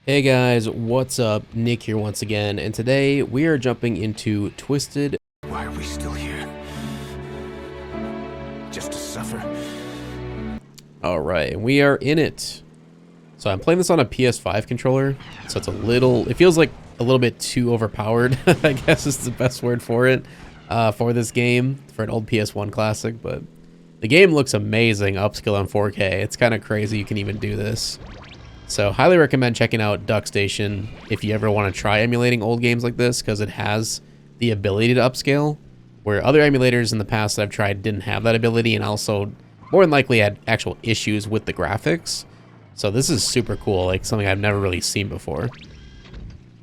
Hey guys, what's up? Nick here once again, and today we are jumping into Twisted. Why are we still here? Just to suffer? Alright, and we are in it. So I'm playing this on a PS5 controller, so it feels like a little bit too overpowered, I guess is the best word for it, for this game, for an old PS1 classic, but the game looks amazing, upscale on 4K. It's kind of crazy you can even do this. So highly recommend checking out DuckStation if you ever want to try emulating old games like this, because it has the ability to upscale, where other emulators in the past that I've tried didn't have that ability, and also more than likely had actual issues with the graphics. So this is super cool, like something I've never really seen before.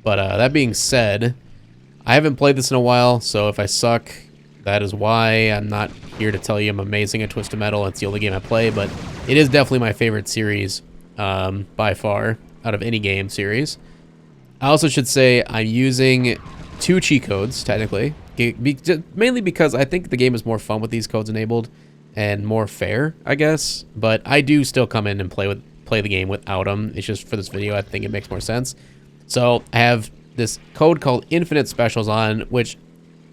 But that being said, I haven't played this in a while, so if I suck, that is why. I'm not here to tell you I'm amazing at Twisted Metal. It's the only game I play, but it is definitely my favorite series by far out of any game series. I also should say I'm using 2 cheat codes technically, mainly because I think the game is more fun with these codes enabled and more fair, I guess. But I do still come in and play the game without them. It's just for this video I think it makes more sense. So I have this code called Infinite Specials on, which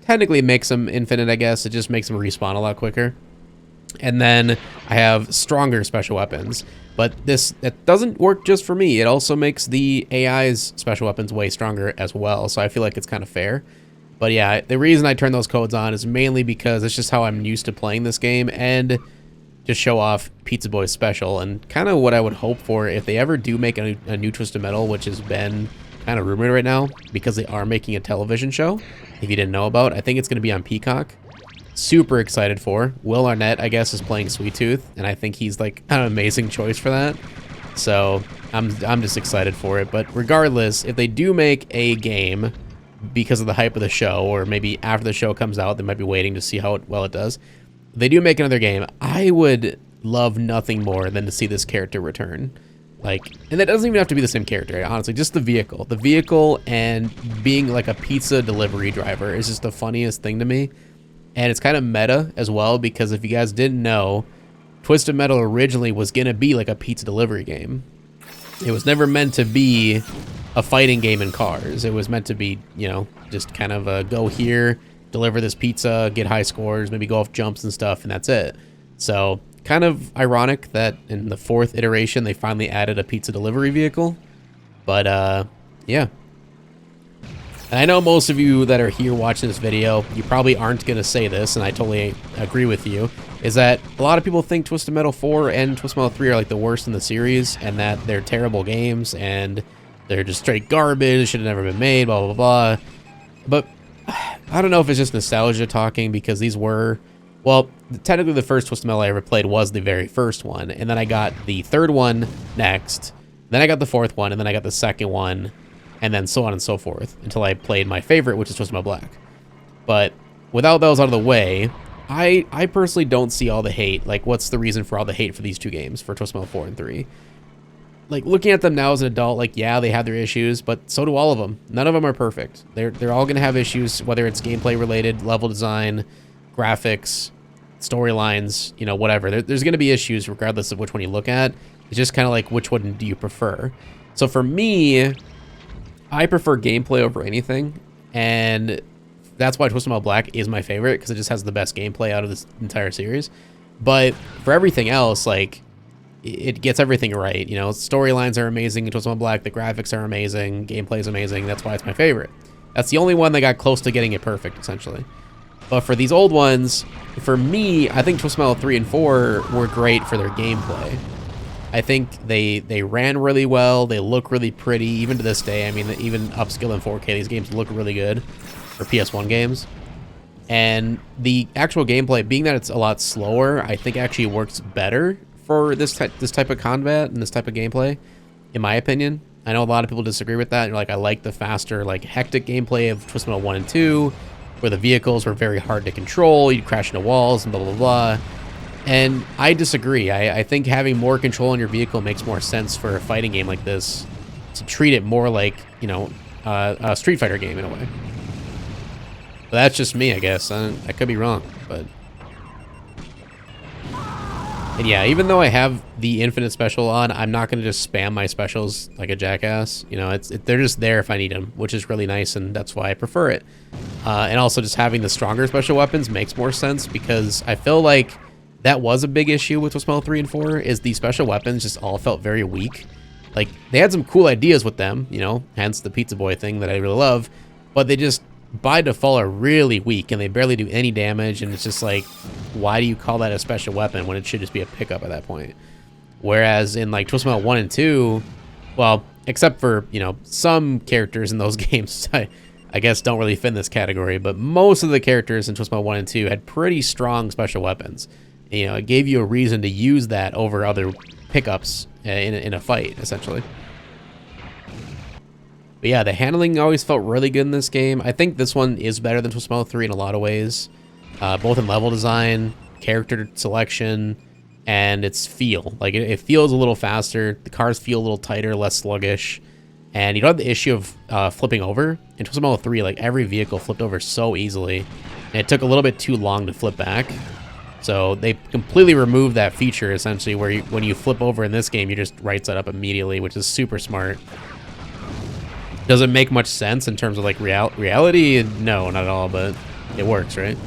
technically makes them infinite, I guess. It just makes them respawn a lot quicker. And then I have stronger special weapons. But it doesn't work just for me. It also makes the AI's special weapons way stronger as well. So I feel like it's kind of fair. But yeah, the reason I turn those codes on is mainly because it's just how I'm used to playing this game, and just show off Pizza Boy's special, and kind of what I would hope for if they ever do make a new Twisted Metal, which has been kind of rumored right now because they are making a television show. If you didn't know about, I think it's going to be on Peacock. Super excited for. Will Arnett, I guess, is playing Sweet Tooth, and I think he's like an amazing choice for that. So I'm just excited for it. But regardless, if they do make a game because of the hype of the show, or maybe after the show comes out, they might be waiting to see how well it does. If they do make another game, I would love nothing more than to see this character return. Like, and that doesn't even have to be the same character, honestly, just the vehicle. The vehicle and being like a pizza delivery driver is just the funniest thing to me. And it's kind of meta as well, because if you guys didn't know, Twisted Metal originally was going to be like a pizza delivery game. It was never meant to be a fighting game in cars. It was meant to be, you know, just kind of a go here, deliver this pizza, get high scores, maybe go off jumps and stuff, and that's it. So kind of ironic that in the 4th iteration, they finally added a pizza delivery vehicle. But yeah. And I know most of you that are here watching this video, you probably aren't going to say this, and I totally agree with you, is that a lot of people think Twisted Metal 4 and Twisted Metal 3 are like the worst in the series, and that they're terrible games, and they're just straight garbage, should have never been made, blah, blah, blah. But I don't know if it's just nostalgia talking, because these were, well, technically the first Twisted Metal I ever played was the very first one, and then I got the 3rd one next, then I got the 4th one, and then I got the 2nd one, and then so on and so forth, until I played my favorite, which is Twisted Metal Black. But without those out of the way, I personally don't see all the hate. Like, what's the reason for all the hate for these 2 games, for Twisted Metal 4 and 3? Like, looking at them now as an adult, like, yeah, they have their issues, but so do all of them. None of them are perfect. They're all going to have issues, whether it's gameplay related, level design, graphics, storylines, you know, whatever. There's going to be issues regardless of which one you look at. It's just kind of like, which one do you prefer? So for me, I prefer gameplay over anything, and that's why Twisted Metal Black is my favorite, because it just has the best gameplay out of this entire series. But for everything else, like, it gets everything right. You know, storylines are amazing in Twisted Metal Black, the graphics are amazing, gameplay is amazing. That's why it's my favorite. That's the only one that got close to getting it perfect, essentially. But for these old ones, for me, I think Twisted Metal 3 and 4 were great for their gameplay. I think they ran really well. They look really pretty, even to this day. I mean, even upscale in 4K, these games look really good for PS1 games. And the actual gameplay, being that it's a lot slower, I think actually works better for this type of combat and this type of gameplay, in my opinion. I know a lot of people disagree with that. Like, I like the faster, like, hectic gameplay of Twisted Metal 1 and 2, where the vehicles were very hard to control. You'd crash into walls and blah, blah, blah. And I disagree. I think having more control in your vehicle makes more sense for a fighting game like this, to treat it more like, you know, a Street Fighter game in a way. But that's just me, I guess. I could be wrong, but And yeah, even though I have the infinite special on, I'm not going to just spam my specials like a jackass. You know, they're just there if I need them, which is really nice, and that's why I prefer it. And also just having the stronger special weapons makes more sense, because I feel like that was a big issue with Twisted Metal 3 and 4, is the special weapons just all felt very weak. Like, they had some cool ideas with them, you know, hence the Pizza Boy thing that I really love, but they just, by default, are really weak, and they barely do any damage, and it's just like, why do you call that a special weapon when it should just be a pickup at that point? Whereas in, like, Twisted Metal 1 and 2, well, except for, you know, some characters in those games, I guess don't really fit in this category, but most of the characters in Twisted Metal 1 and 2 had pretty strong special weapons. You know, it gave you a reason to use that over other pickups in a fight, essentially. But yeah, the handling always felt really good in this game. I think this one is better than Twisted Metal 3 in a lot of ways, both in level design, character selection, and its feel. Like, it feels a little faster. The cars feel a little tighter, less sluggish, and you don't have the issue of flipping over. In Twisted Metal 3, like, every vehicle flipped over so easily, and it took a little bit too long to flip back. So they completely removed that feature, essentially, where when you flip over in this game, you just right side up immediately, which is super smart. Doesn't make much sense in terms of, like, reality? No, not at all, but it works, right?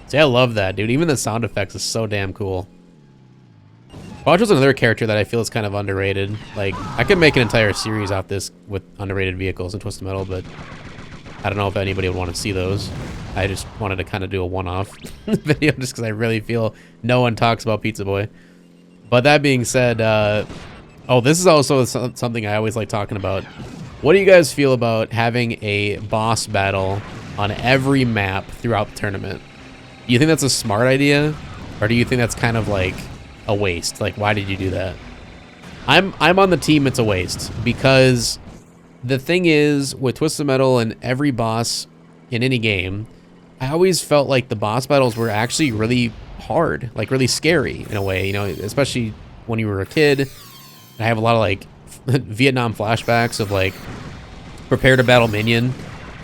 See, I love that, dude. Even the sound effects is so damn cool. Quadro's another character that I feel is kind of underrated. Like, I could make an entire series out this with underrated vehicles in Twisted Metal, but I don't know if anybody would want to see those. I just wanted to kind of do a one-off video just because I really feel no one talks about Pizza Boy. But that being said, oh, this is also something I always like talking about. What do you guys feel about having a boss battle on every map throughout the tournament? Do you think that's a smart idea? Or do you think that's kind of like a waste? Like, why did you do that? I'm on the team it's a waste, because the thing is, with Twisted Metal and every boss in any game, I always felt like the boss battles were actually really hard, like really scary in a way, you know, especially when you were a kid. I have a lot of, like, Vietnam flashbacks of, like, prepare to battle Minion,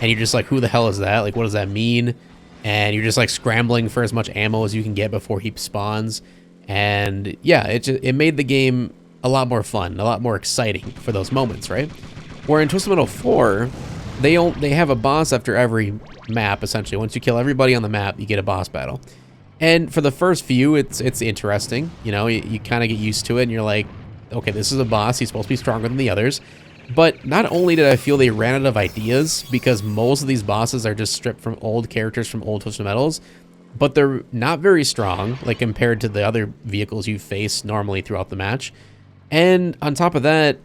and you're just like, who the hell is that? Like, what does that mean? And you're just, like, scrambling for as much ammo as you can get before he spawns. And yeah, it made the game a lot more fun, a lot more exciting for those moments, right? Where in Twisted Metal 4, they have a boss after every map, essentially. Once you kill everybody on the map, you get a boss battle. And for the first few, it's interesting. You know, you kind of get used to it, and you're like, okay, this is a boss. He's supposed to be stronger than the others. But not only did I feel they ran out of ideas, because most of these bosses are just stripped from old characters from old Twisted Metals, but they're not very strong, like, compared to the other vehicles you face normally throughout the match. And on top of that,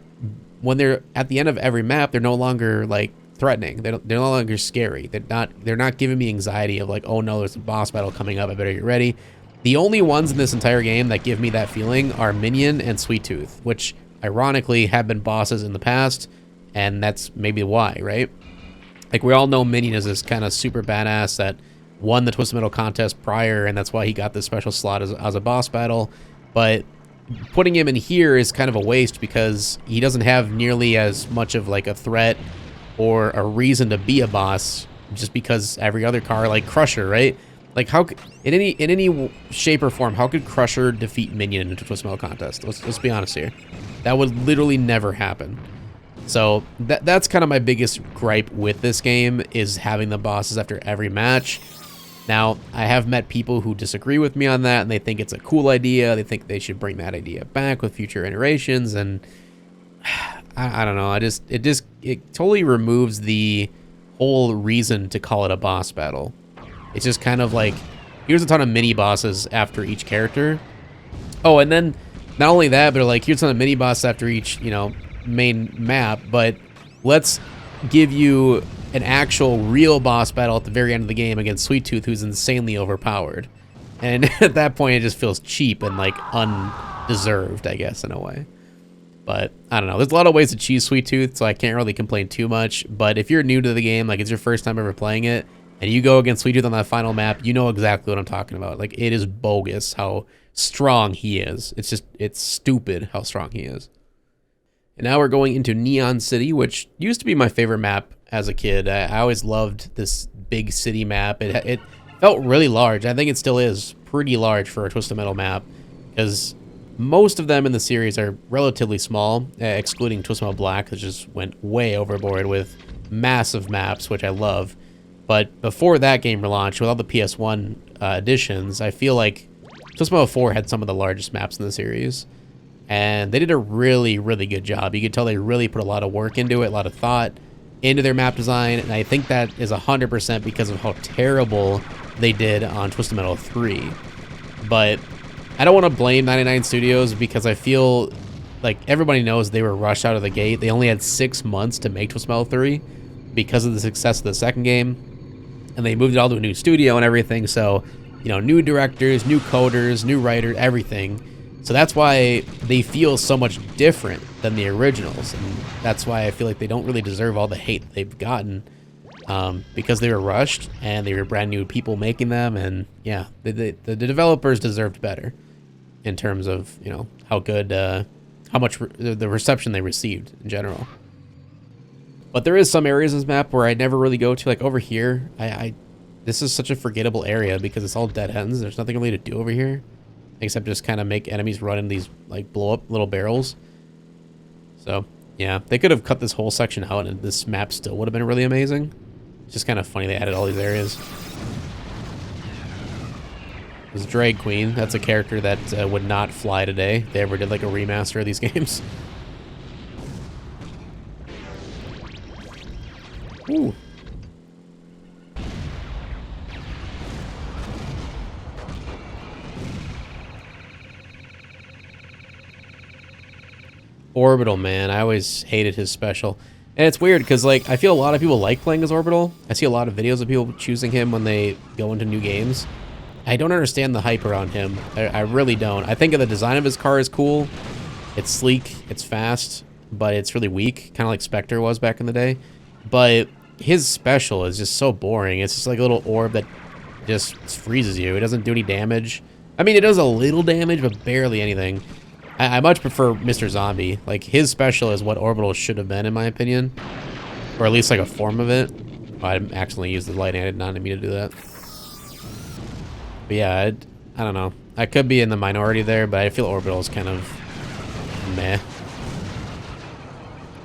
when they're at the end of every map, they're no longer, like, threatening. They're no longer scary. They're not giving me anxiety of, like, oh no, there's a boss battle coming up, I better get ready. The only ones in this entire game that give me that feeling are Minion and Sweet Tooth, which ironically have been bosses in the past, and that's maybe why, right? Like, we all know Minion is this kind of super badass that won the Twisted Metal contest prior, and that's why he got this special slot as a boss battle. But putting him in here is kind of a waste, because he doesn't have nearly as much of, like, a threat or a reason to be a boss, just because every other car, like Crusher, right? Like, how in any shape or form, how could Crusher defeat Minion in a Twisted Metal contest? Let's be honest here. That would literally never happen. So that's kind of my biggest gripe with this game, is having the bosses after every match. Now, I have met people who disagree with me on that, and they think it's a cool idea. They think they should bring that idea back with future iterations, and I don't know. It totally removes the whole reason to call it a boss battle. It's just kind of like, here's a ton of mini bosses after each character. Oh, and then not only that, but like, here's a ton of mini bosses after each, you know, main map, but let's give you an actual real boss battle at the very end of the game against Sweet Tooth, who's insanely overpowered. And at that point, it just feels cheap and, like, undeserved, I guess, in a way. But I don't know. There's a lot of ways to cheese Sweet Tooth, so I can't really complain too much. But if you're new to the game, like, it's your first time ever playing it, and you go against Sweet Tooth on that final map, you know exactly what I'm talking about. Like, it is bogus how strong he is. It's stupid how strong he is. And now we're going into Neon City, which used to be my favorite map as a kid. I always loved this big city map. It felt really large. I think it still is pretty large for a Twisted Metal map, because most of them in the series are relatively small, excluding Twisted Metal Black, which just went way overboard with massive maps, which I love. But before that game launched, with all the PS1 editions, I feel like Twisted Metal 4 had some of the largest maps in the series. And they did a really, really good job. You could tell they really put a lot of work into it, a lot of thought into their map design. And I think that is 100% because of how terrible they did on Twisted Metal 3. But I don't want to blame 99 Studios, because I feel like everybody knows they were rushed out of the gate. They only had 6 months to make Twisted Metal 3 because of the success of the second game. And they moved it all to a new studio and everything. So, you know, new directors, new coders, new writers, everything. So that's why they feel so much different than the originals. And that's why I feel like they don't really deserve all the hate they've gotten, because they were rushed and they were brand new people making them. And yeah, the developers deserved better in terms of, you know, how good, how much the reception they received in general. But there is some areas in this map where I never really go to. Like over here, this is such a forgettable area because it's all dead ends. There's nothing really to do over here, except just kind of make enemies run in these like blow up little barrels. So yeah, they could have cut this whole section out and this map still would have been really amazing. It's just kind of funny they added all these areas. This Drag Queen, that's a character that would not fly today if they ever did like a remaster of these games. Ooh. Orbital, man. I always hated his special. And it's weird because, like, I feel a lot of people like playing as Orbital. I see a lot of videos of people choosing him when they go into new games. I don't understand the hype around him. I really don't. I think the design of his car is cool. It's sleek. It's fast. But it's really weak. Kind of like Spectre was back in the day. But his special is just so boring. It's just like a little orb that just freezes you. It doesn't do any damage. I mean, it does a little damage, but barely anything. I much prefer Mr. Zombie. Like, his special is what Orbital should have been, in my opinion. Or at least, like, a form of it. Oh, I accidentally used the light, and I did not mean to do that. But yeah, I don't know. I could be in the minority there, but I feel Orbital is kind of meh.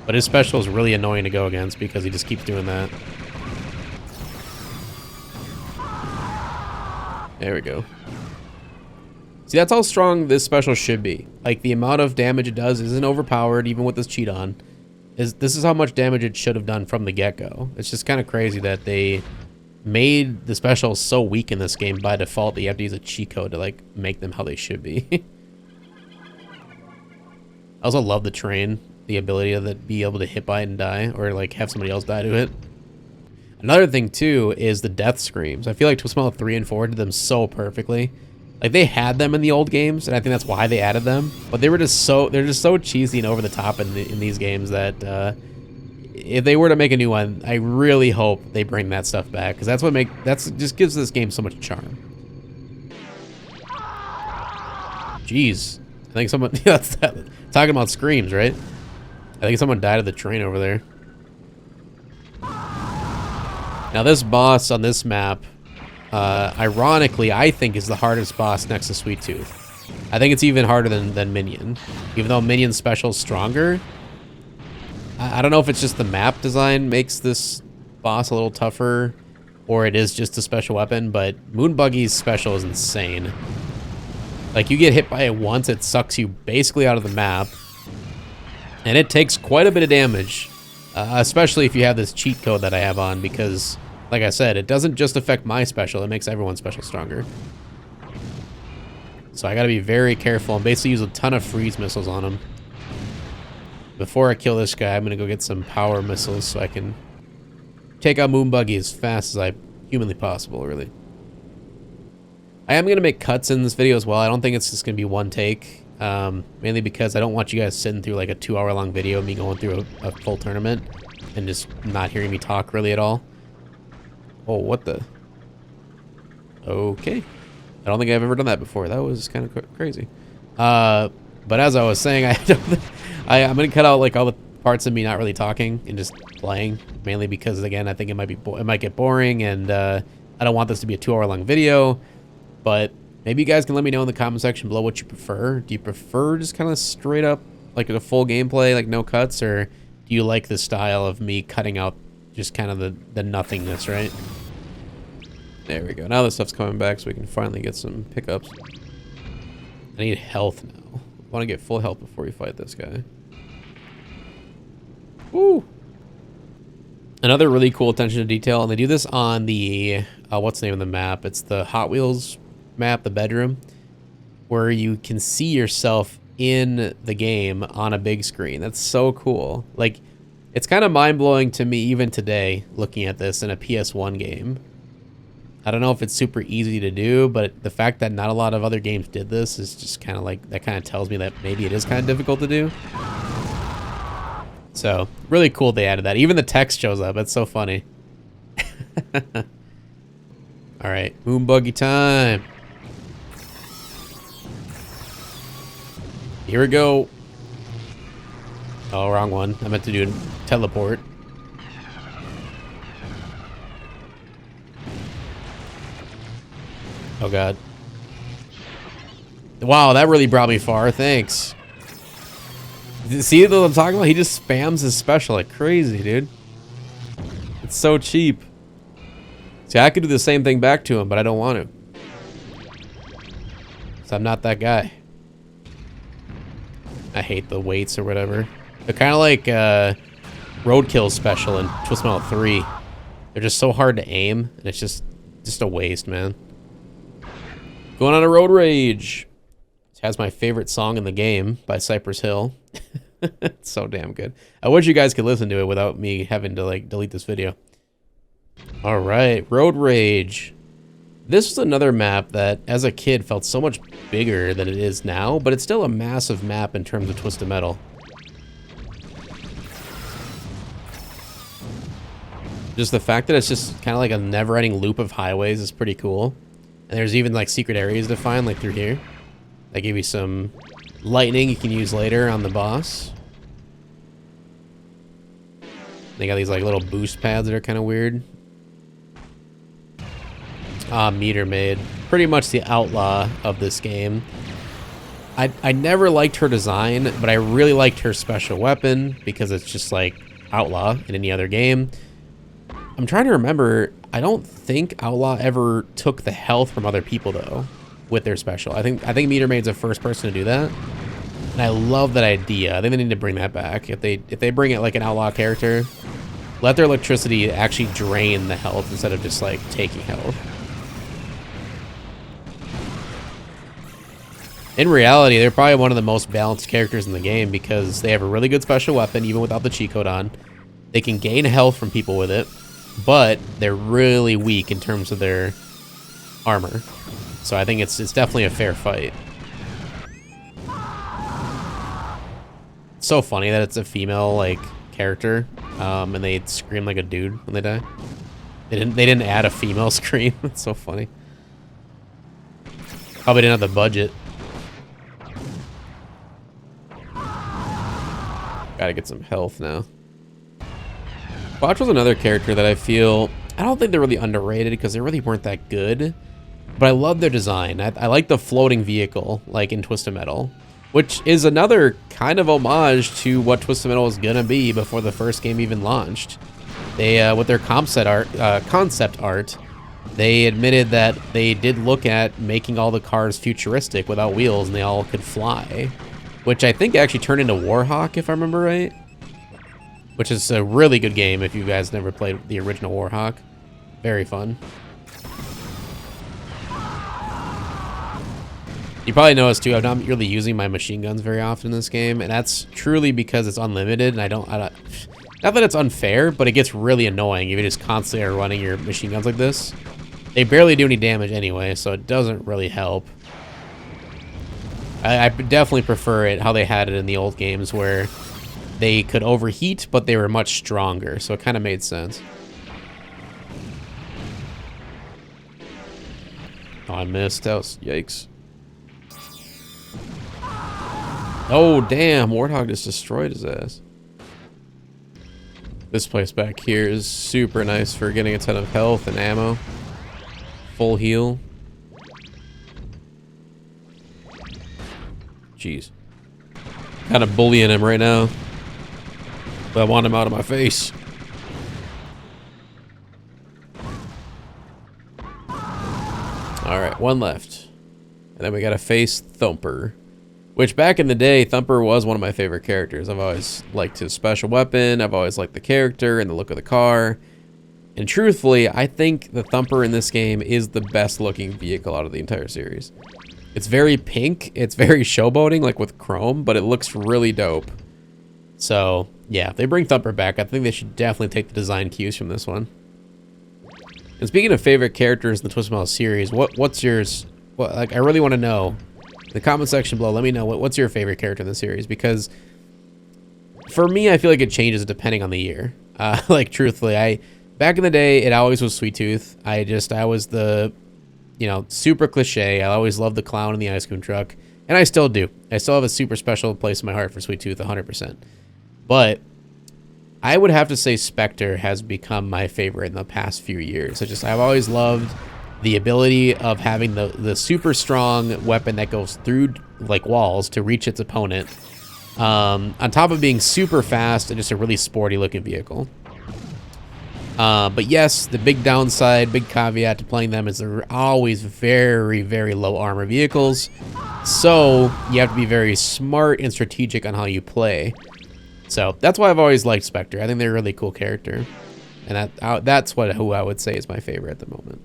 But his special is really annoying to go against because he just keeps doing that. There we go. See, that's how strong this special should be. Like, the amount of damage it does isn't overpowered, even with this cheat on. This is how much damage it should have done from the get-go. It's just kind of crazy that they made the specials so weak in this game by default that you have to use a cheat code to, like, make them how they should be. I also love the train. The ability to be able to hit by it and die, or like have somebody else die to it. Another thing too is the death screams. I feel like Twisted Metal 3 and 4 did them so perfectly. Like, they had them in the old games, and I think that's why they added them. But they're just so cheesy and over the top in these games that if they were to make a new one, I really hope they bring that stuff back, because that's just gives this game so much charm. Jeez, I think someone that's talking about screams, right? I think someone died of the train over there. Now this boss on this map, ironically, I think is the hardest boss next to Sweet Tooth. I think it's even harder than Minion. Even though Minion's special is stronger. I don't know if it's just the map design makes this boss a little tougher, or it is just a special weapon, but Moon Buggy's special is insane. Like, you get hit by it once, it sucks you basically out of the map. And it takes quite a bit of damage, especially if you have this cheat code that I have on, because, like I said, it doesn't just affect my special, it makes everyone's special stronger. So I gotta be very careful and basically use a ton of freeze missiles on him. Before I kill this guy, I'm gonna go get some power missiles so I can take out Moon Buggy as fast as I humanly possible, really. I am gonna make cuts in this video as well. I don't think it's just gonna be one take. Mainly because I don't want you guys sitting through like a 2-hour-long video of me going through a full tournament and just not hearing me talk really at all. Oh, what the? Okay. I don't think I've ever done that before. That was kind of crazy. But as I was saying, I'm gonna cut out like all the parts of me not really talking and just playing, mainly because, again, I think it might get boring, and I don't want this to be a 2-hour long video, but maybe you guys can let me know in the comment section below what you prefer. Do you prefer just kind of straight up like a full gameplay, like no cuts, or do you like the style of me cutting out just kind of the nothingness, right? There we go. Now the stuff's coming back so we can finally get some pickups. I need health now. I want to get full health before we fight this guy. Woo! Another really cool attention to detail, and they do this on the, what's the name of the map? It's the Hot Wheels map, the bedroom, where you can see yourself in the game on a big screen. That's so cool. Like, it's kind of mind-blowing to me even today, looking at this in a PS1 game. I don't know if it's super easy to do, but the fact that not a lot of other games did this is just kind of like, that kind of tells me that maybe it is kind of difficult to do. So, really cool they added that. Even the text shows up. It's so funny. Alright, moon buggy time. Here we go. Oh, wrong one. I meant to do a teleport. Oh, God. Wow, that really brought me far. Thanks. See what I'm talking about? He just spams his special like crazy, dude. It's so cheap. See, I could do the same thing back to him, but I don't want to. So I'm not that guy. I hate the weights or whatever. They're kind of like Roadkill's special in Twist Metal 3. They're just so hard to aim, and it's just a waste, man. Going on a road rage. It has my favorite song in the game by Cypress Hill. It's so damn good. I wish you guys could listen to it without me having to like delete this video. All right, road rage. This was another map that, as a kid, felt so much bigger than it is now, but it's still a massive map in terms of Twisted Metal. Just the fact that it's just kind of like a never-ending loop of highways is pretty cool. And there's even like secret areas to find, like through here. They give you some lightning you can use later on the boss. They got these like little boost pads that are kind of weird. Meter Maid. Pretty much the outlaw of this game. I never liked her design, but I really liked her special weapon because it's just like outlaw in any other game. I'm trying to remember, I don't think Outlaw ever took the health from other people though with their special. I think Meter Maid's the first person to do that. And I love that idea. I think they need to bring that back. If they bring it like an Outlaw character, let their electricity actually drain the health instead of just like taking health. In reality, they're probably one of the most balanced characters in the game because they have a really good special weapon even without the cheat code on. They can gain health from people with it, but they're really weak in terms of their armor. So I think it's definitely a fair fight. It's so funny that it's a female like character, and they scream like a dude when they die. They didn't add a female scream. It's so funny. Probably didn't have the budget. Gotta get some health now. Quattro's another character that I don't think they're really underrated because they really weren't that good. But I love their design. I like the floating vehicle, like in Twisted Metal, which is another kind of homage to what Twisted Metal was gonna be before the first game even launched. They, with their concept art, they admitted that they did look at making all the cars futuristic without wheels and they all could fly. Which I think actually turned into Warhawk, if I remember right. Which is a really good game if you guys never played the original Warhawk. Very fun. You probably noticed too, I'm not really using my machine guns very often in this game, and that's truly because it's unlimited, and I don't not that it's unfair, but it gets really annoying if you just constantly are running your machine guns like this. They barely do any damage anyway, so it doesn't really help. I definitely prefer it how they had it in the old games where they could overheat, but they were much stronger, so it kind of made sense. Oh, I missed. That was, yikes. Oh, damn. Warthog just destroyed his ass. This place back here is super nice for getting a ton of health and ammo. full heal. Jeez. Kind of bullying him right now. But I want him out of my face. Alright, one left. And then we gotta face Thumper. Which back in the day, Thumper was one of my favorite characters. I've always liked his special weapon. I've always liked the character and the look of the car. And truthfully, I think the Thumper in this game is the best looking vehicle out of the entire series. It's very pink. It's very showboating, like with chrome, but it looks really dope. So, yeah, if they bring Thumper back, I think they should definitely take the design cues from this one. And speaking of favorite characters in the Twisted Metal series, what's yours? Well, like, I really want to know. In the comment section below, let me know what's your favorite character in the series, because for me, I feel like it changes depending on the year. Like, truthfully, back in the day, it always was Sweet Tooth. I was the, you know, super cliche. I always loved the clown in the ice cream truck, and I still do. I still have a super special place in my heart for Sweet Tooth, 100%. But I would have to say Spectre has become my favorite in the past few years. I've always loved the ability of having the super strong weapon that goes through like walls to reach its opponent, on top of being super fast and just a really sporty looking vehicle. But yes, the big downside, big caveat to playing them is they're always very, very low armor vehicles. So you have to be very smart and strategic on how you play. So that's why I've always liked Spectre. I think they're a really cool character. And that's who I would say is my favorite at the moment.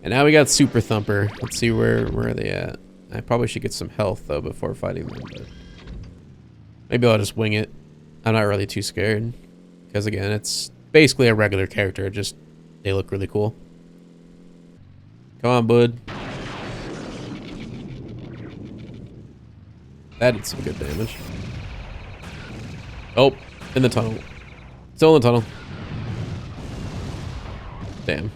And now we got Super Thumper. Let's see where are they at. I probably should get some health though before fighting them, but maybe I'll just wing it. I'm not really too scared. Because again, it's basically a regular character, just they look really cool. Come on, bud. That did some good damage. Oh, in the tunnel. Still in the tunnel. Damn.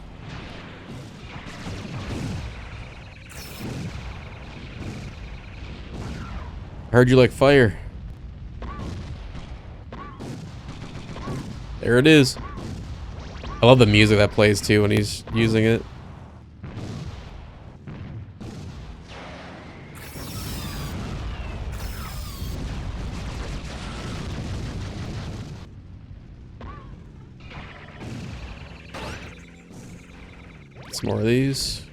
Heard you like fire. There it is. I love the music that plays too when he's using it. Some more of these.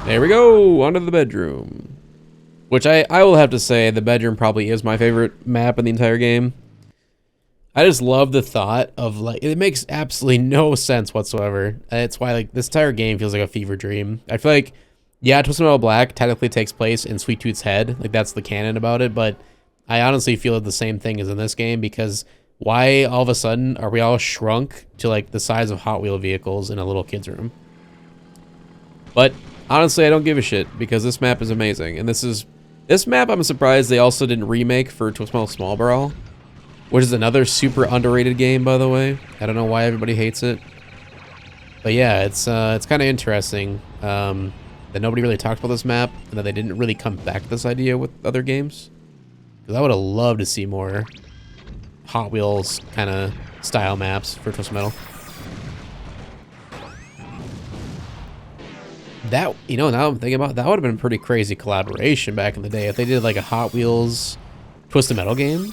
There we go, onto the bedroom. Which I will have to say, the bedroom probably is my favorite map in the entire game. I just love the thought of, like, it makes absolutely no sense whatsoever. It's why, like, this entire game feels like a fever dream. I feel like, yeah, Twisted Metal Black technically takes place in Sweet Tooth's head. Like, that's the canon about it, but I honestly feel the same thing as in this game, because why all of a sudden are we all shrunk to, like, the size of Hot Wheel vehicles in a little kid's room? But honestly, I don't give a shit, because this map is amazing. And this map, I'm surprised they also didn't remake for Twisted Metal Small Brawl, which is another super underrated game, by the way. I don't know why everybody hates it. But yeah, it's kind of interesting that nobody really talked about this map, and that they didn't really come back to this idea with other games. Because I would have loved to see more Hot Wheels kind of style maps for Twisted Metal. That, you know, now I'm thinking about it, that would have been a pretty crazy collaboration back in the day if they did like a Hot Wheels Twisted Metal game,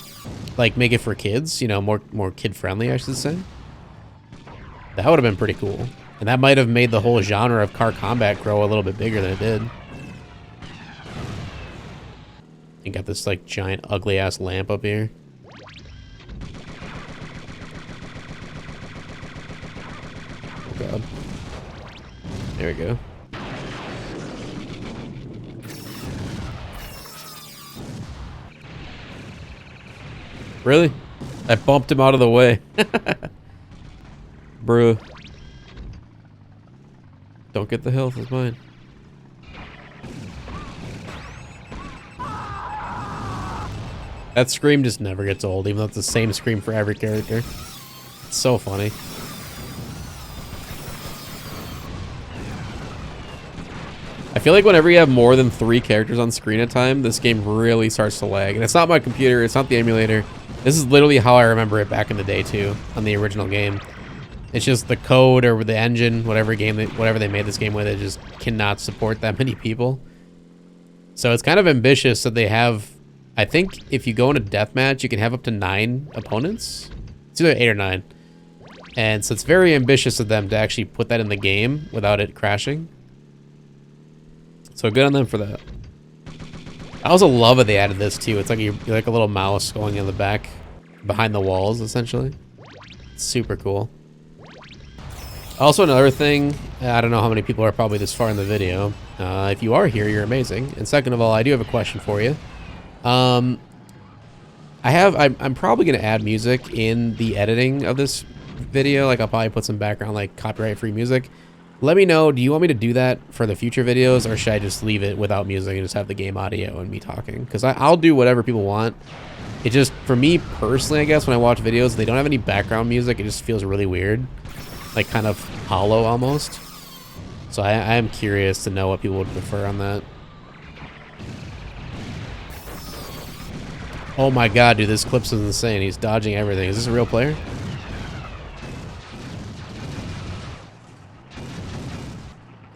like make it for kids, you know, more kid friendly, I should say. That would have been pretty cool, and that might have made the whole genre of car combat grow a little bit bigger than it did. You got this like giant ugly ass lamp up here. Oh god. There we go. Really? I bumped him out of the way. Bruh. Don't get the health, it's mine. That scream just never gets old, even though it's the same scream for every character. It's so funny. I feel like whenever you have more than 3 characters on screen at a time, this game really starts to lag. And it's not my computer, it's not the emulator. This is literally how I remember it back in the day too, on the original game. It's just the code or the engine, whatever they made this game with, it just cannot support that many people. So it's kind of ambitious that they have. I think if you go in a deathmatch, you can have up to 9 opponents. It's either 8 or 9. And so it's very ambitious of them to actually put that in the game without it crashing. So good on them for that. I also love that they added this too. It's like you're like a little mouse going in the back, behind the walls, essentially. It's super cool. Also, another thing, I don't know how many people are probably this far in the video. If you are here, you're amazing. And second of all, I do have a question for you. I'm probably gonna add music in the editing of this video. Like I'll probably put some background, like copyright-free music. Let me know, do you want me to do that for the future videos, or should I just leave it without music and just have the game audio and me talking? Because I'll do whatever people want. It just, for me personally, I guess, when I watch videos, they don't have any background music. It just feels really weird. Like kind of hollow almost. So I am curious to know what people would prefer on that. Oh my god, dude, this Calypso is insane. He's dodging everything. Is this a real player?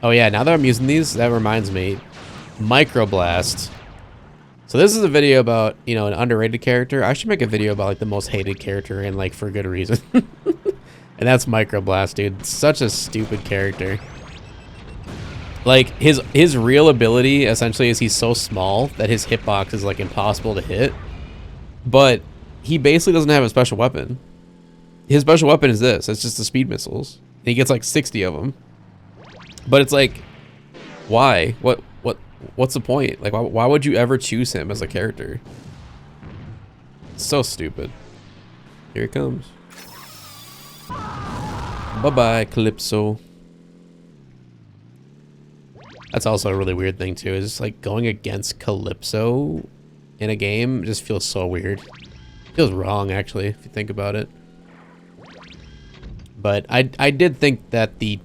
Oh yeah, now that I'm using these, that reminds me. Microblast. So this is a video about, you know, an underrated character. I should make a video about like the most hated character and like for good reason. And that's Microblast, dude. Such a stupid character. Like his real ability essentially is he's so small that his hitbox is like impossible to hit. But he basically doesn't have a special weapon. His special weapon is this. It's just the speed missiles. And he gets like 60 of them. But it's like, why? What's the point? Like, why would you ever choose him as a character? It's so stupid. Here it comes. Bye-bye, Calypso. That's also a really weird thing, too. Is just like going against Calypso in a game just feels so weird. Feels wrong, actually, if you think about it. But I did think that the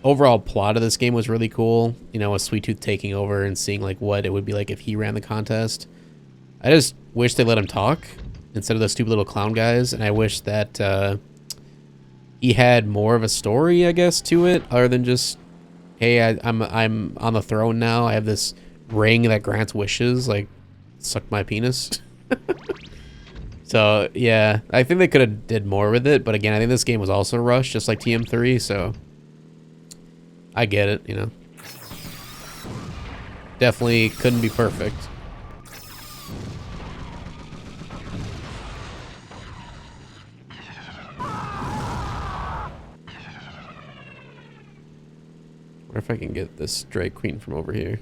overall plot of this game was really cool. You know, with Sweet Tooth taking over and seeing like what it would be like if he ran the contest. I just wish they let him talk instead of those stupid little clown guys, and I wish that he had more of a story, I guess, to it, other than just, hey, I'm on the throne now. I have this ring that grants wishes, like suck my penis. So yeah, I think they could have did more with it, but again, I think this game was also rushed, just like TM3. So I get it, you know. Definitely couldn't be perfect. What if I can get this Drake Queen from over here?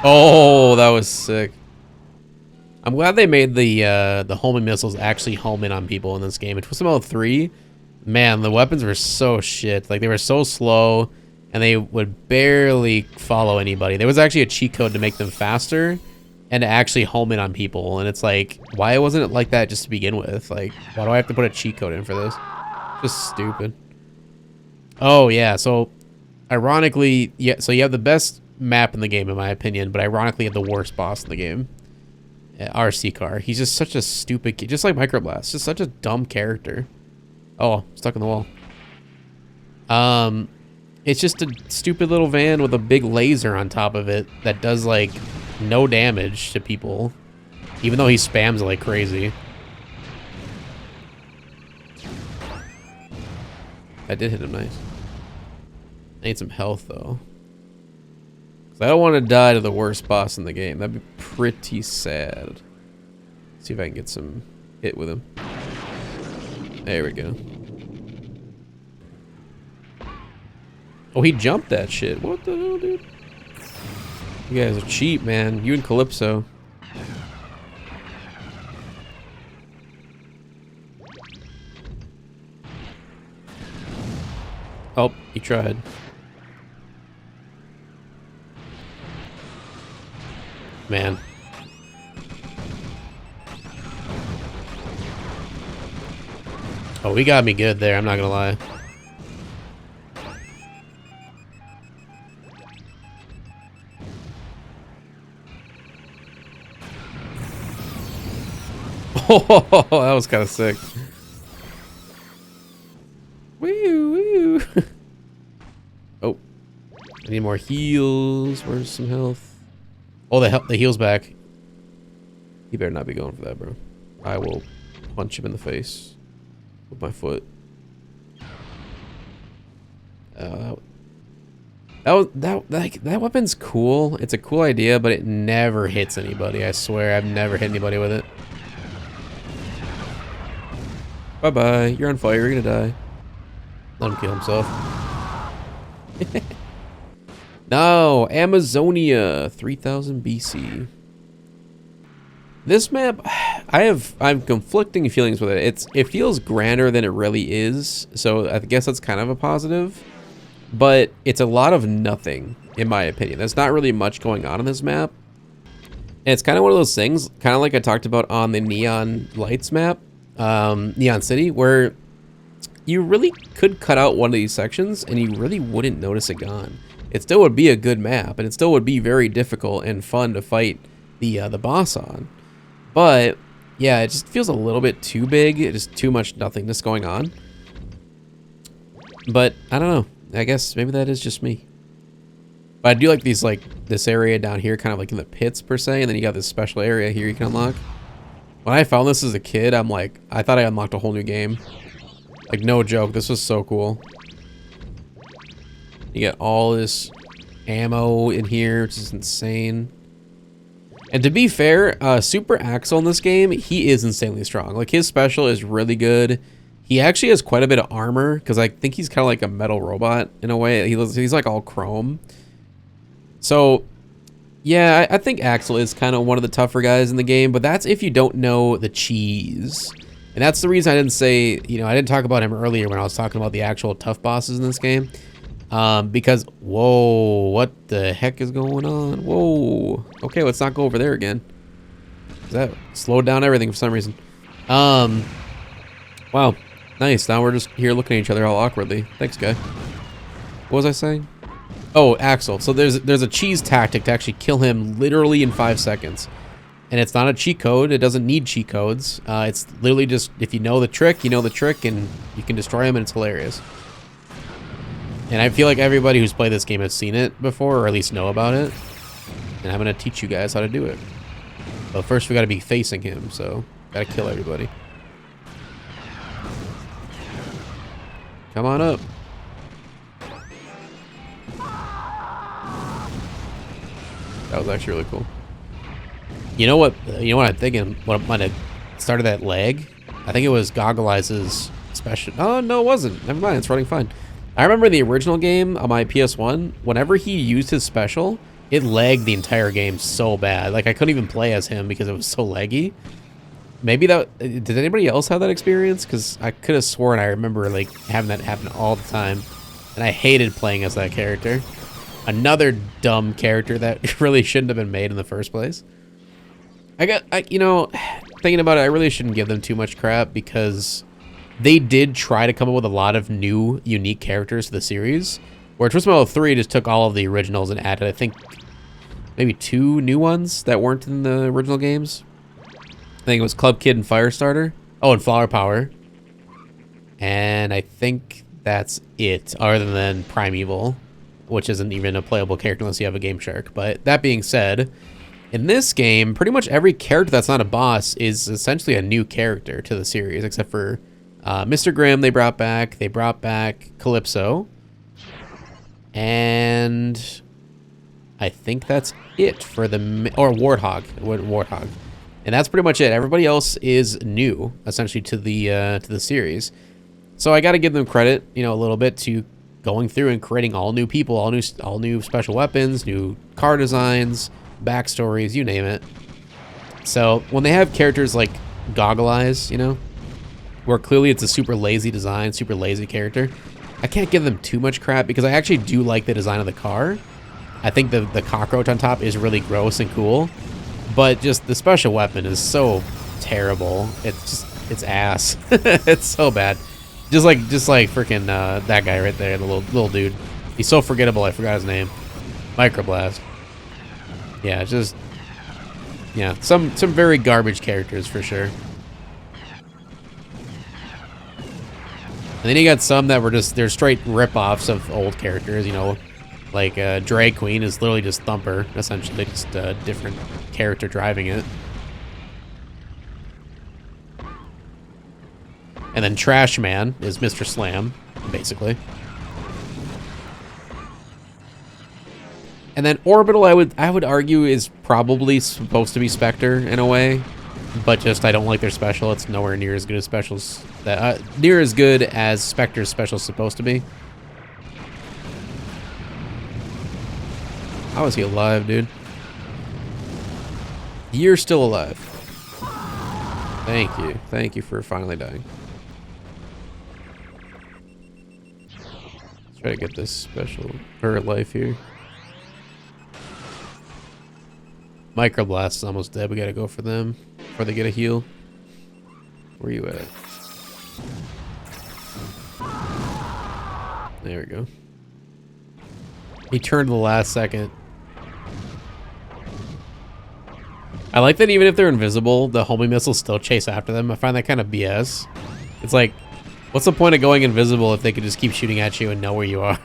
Oh, that was sick. I'm glad they made the homing missiles actually home in on people in this game. In Twisted Metal 3, man, the weapons were so shit. Like, they were so slow, and they would barely follow anybody. There was actually a cheat code to make them faster and to actually home in on people. And it's like, why wasn't it like that just to begin with? Like, why do I have to put a cheat code in for this? Just stupid. Oh, yeah, so ironically, yeah, so you have the best map in the game, in my opinion, but ironically, you have the worst boss in the game. RC Car. He's just such a stupid kid, just like Microblast. Just such a dumb character. Oh, stuck in the wall. It's just a stupid little van with a big laser on top of it that does like no damage to people, even though he spams it like crazy. I did hit him nice. I need some health though. I don't want to die to the worst boss in the game. That'd be pretty sad. Let's see if I can get some hit with him. There we go. Oh, he jumped that shit. What the hell, dude? You guys are cheap, man. You and Calypso. Oh, he tried. Man. Oh, he got me good there, I'm not gonna lie. Oh, that was kind of sick. Woo, woo. Oh, I need more heals. Where's some health? Oh, the heal's back. You better not be going for that, bro. I will punch him in the face with my foot. That weapon's cool. It's a cool idea, but it never hits anybody. I swear, I've never hit anybody with it. Bye-bye. You're on fire. You're gonna die. Let him kill himself. No, Amazonia, 3000 BC. This map, I'm conflicting feelings with it. It feels grander than it really is, so I guess that's kind of a positive. But it's a lot of nothing, in my opinion. There's not really much going on in this map. And it's kind of one of those things, kind of like I talked about on the Neon Lights map, Neon City, where you really could cut out one of these sections and you really wouldn't notice it gone. It still would be a good map, and it still would be very difficult and fun to fight the boss on. But yeah, it just feels a little bit too big. It's too much nothingness going on. But I don't know. I guess maybe that is just me. But I do like these, like this area down here, kind of like in the pits per se, and then you got this special area here you can unlock. When I found this as a kid, I'm like, I thought I unlocked a whole new game. Like, no joke, this was so cool. You get all this ammo in here, which is insane. And to be fair, Super Axel in this game, he is insanely strong. Like, his special is really good. He actually has quite a bit of armor, because I think he's kind of like a metal robot in a way. He's like all chrome. So, yeah, I think Axel is kind of one of the tougher guys in the game, but that's if you don't know the cheese. And that's the reason I didn't say, you know, I didn't talk about him earlier when I was talking about the actual tough bosses in this game. Because, whoa, what the heck is going on? Whoa. Okay, let's not go over there again. That slowed down everything for some reason. Wow, nice. Now we're just here looking at each other all awkwardly. Thanks, guy. What was I saying? Oh, Axel. So there's a cheese tactic to actually kill him literally in 5 seconds. And it's not a cheat code. It doesn't need cheat codes. It's literally just, if you know the trick, you know the trick, and you can destroy him, and it's hilarious. And I feel like everybody who's played this game has seen it before, or at least know about it. And I'm going to teach you guys how to do it. But first we got to be facing him, so got to kill everybody. Come on up. That was actually really cool. You know what I'm thinking? What might have started that lag? I think it was Goggle Eyes' special. Oh, no, it wasn't. Never mind. It's running fine. I remember the original game on my PS1. Whenever he used his special, it lagged the entire game so bad. Like, I couldn't even play as him because it was so laggy. Maybe that... Did anybody else have that experience? Because I could have sworn I remember, like, having that happen all the time. And I hated playing as that character. Another dumb character that really shouldn't have been made in the first place. You know, thinking about it, I really shouldn't give them too much crap because they did try to come up with a lot of new, unique characters to the series. Where Twisted Metal 3 just took all of the originals and added, I think, maybe 2 new ones that weren't in the original games. I think it was Club Kid and Firestarter. Oh, and Flower Power. And I think that's it, other than Primeval, which isn't even a playable character unless you have a Game Shark. But that being said, in this game, pretty much every character that's not a boss is essentially a new character to the series, except for Mr. Grimm they brought back. They brought back Calypso. And I think that's it for the... Or Warthog. Warthog. And that's pretty much it. Everybody else is new, essentially, to the series. So I got to give them credit, you know, a little bit to going through and creating all new people, all new special weapons, new car designs, backstories, you name it. So when they have characters like Goggle Eyes, you know, where clearly it's a super lazy design, super lazy character, I can't give them too much crap because I actually do like the design of the car. I think the cockroach on top is really gross and cool, but just the special weapon is so terrible. It's ass. It's so bad. Just like freaking that guy right there, the little dude. He's so forgettable. I forgot his name. Microblast. Yeah, just yeah, some very garbage characters for sure. And then you got some that were just, they're straight rip-offs of old characters, you know. Like Drag Queen is literally just Thumper, essentially, just a different character driving it. And then Trash Man is Mr. Slam, basically. And then Orbital, I would argue, is probably supposed to be Spectre in a way, but just I don't like their special. It's nowhere near as good as specials near as good as Spectre's special is supposed to be. How is he alive, dude? You're still alive. Thank you. Thank you for finally dying. Let's try to get this special or life here. Microblast is almost dead. We gotta go for them before they get a heal. Where you at? There we go. He turned the last second. I like that even if they're invisible, the homing missiles still chase after them. I find that kind of BS. It's like, what's the point of going invisible if they could just keep shooting at you and know where you are?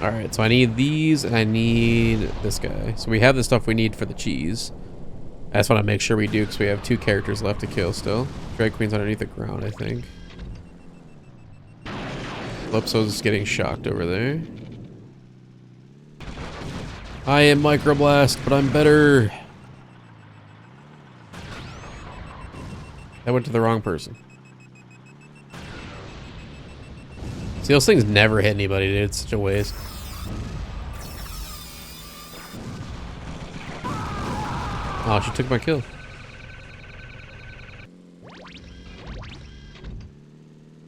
Alright, so I need these, and I need this guy. So we have the stuff we need for the cheese. I just want to make sure we do, because we have 2 characters left to kill still. Drag Queen's underneath the ground, I think. Calypso's getting shocked over there. I am Microblast, but I'm better. I went to the wrong person. See, those things never hit anybody, dude. It's such a waste. Oh, she took my kill.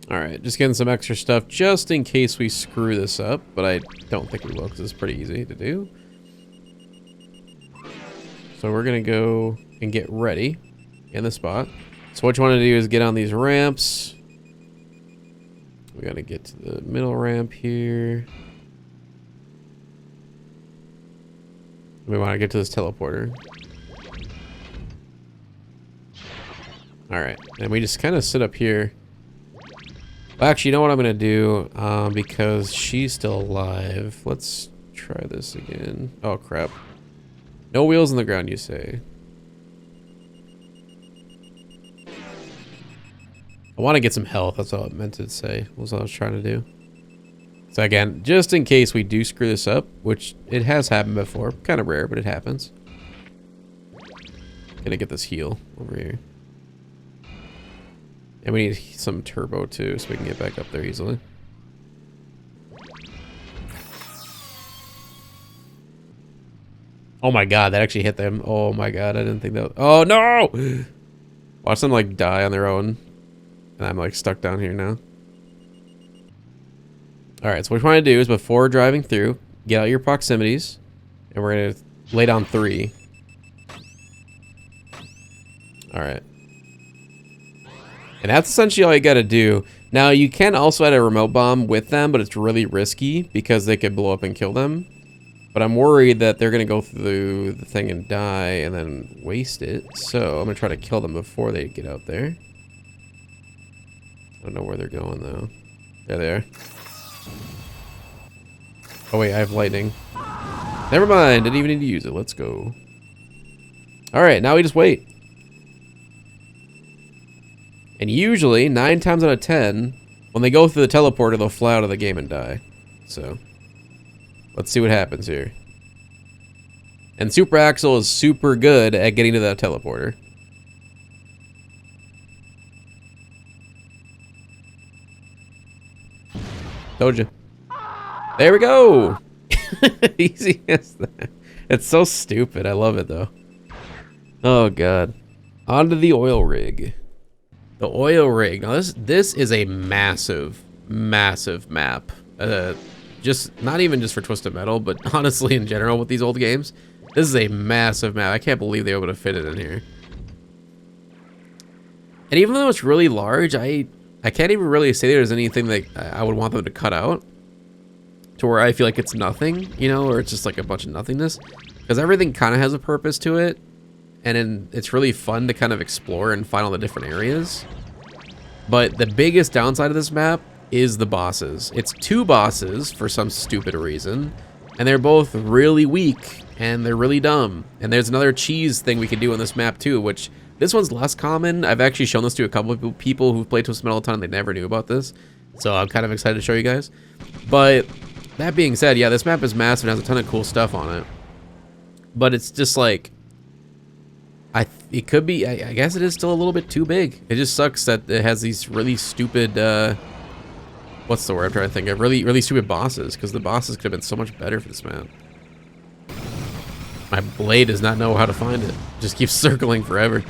Alright, just getting some extra stuff just in case we screw this up, but I don't think we will because it's pretty easy to do. So we're going to go and get ready in the spot. So what you want to do is get on these ramps. We got to get to the middle ramp here. We want to get to this teleporter. Alright, and we just kind of sit up here. Well, actually, you know what I'm going to do? Because she's still alive. Let's try this again. Oh, crap. No wheels on the ground, you say. I want to get some health. That's all I meant to say. Was what I was trying to do. So again, just in case we do screw this up, which it has happened before. Kind of rare, but it happens. Gonna get this heal over here. And we need some turbo too, so we can get back up there easily. Oh my god, that actually hit them. Oh my god, I didn't think that. Oh no! Watch them like die on their own. And I'm like stuck down here now. Alright, so what we're trying to do is before driving through, get out your proximities. And we're going to lay down 3. Alright. And that's essentially all you got to do. Now, you can also add a remote bomb with them, but it's really risky because they could blow up and kill them. But I'm worried that they're going to go through the thing and die and then waste it. So I'm going to try to kill them before they get out there. I don't know where they're going, though. There they are. Oh, wait, I have lightning. Never mind, didn't even need to use it. Let's go. Alright, now we just wait. And usually, 9 times out of 10, when they go through the teleporter, they'll fly out of the game and die. So, let's see what happens here. And Super Axel is super good at getting to that teleporter. Told you. There we go! Easy as that. It's so stupid. I love it, though. Oh, God. On to the oil rig. The oil rig. Now, this is a massive, massive map. Just not even just for Twisted Metal, but honestly in general with these old games. This is a massive map. I can't believe they were able to fit it in here. And even though it's really large, I can't even really say there's anything that I would want them to cut out. To where I feel like it's nothing, you know, or it's just like a bunch of nothingness. Because everything kind of has a purpose to it. And it's really fun to kind of explore and find all the different areas. But the biggest downside of this map is the bosses. It's 2 bosses for some stupid reason, and they're both really weak, and they're really dumb. And there's another cheese thing we can do on this map too, which this one's less common. I've actually shown this to a couple of people who've played Twisted Metal a ton, and they never knew about this. So I'm kind of excited to show you guys. But that being said, yeah, this map is massive and has a ton of cool stuff on it. But it's just like, it could be, I guess it is still a little bit too big. It just sucks that it has these really stupid, what's the word I'm trying to think of? Really stupid bosses, because the bosses could have been so much better for this map. My blade does not know how to find it. It just keeps circling forever.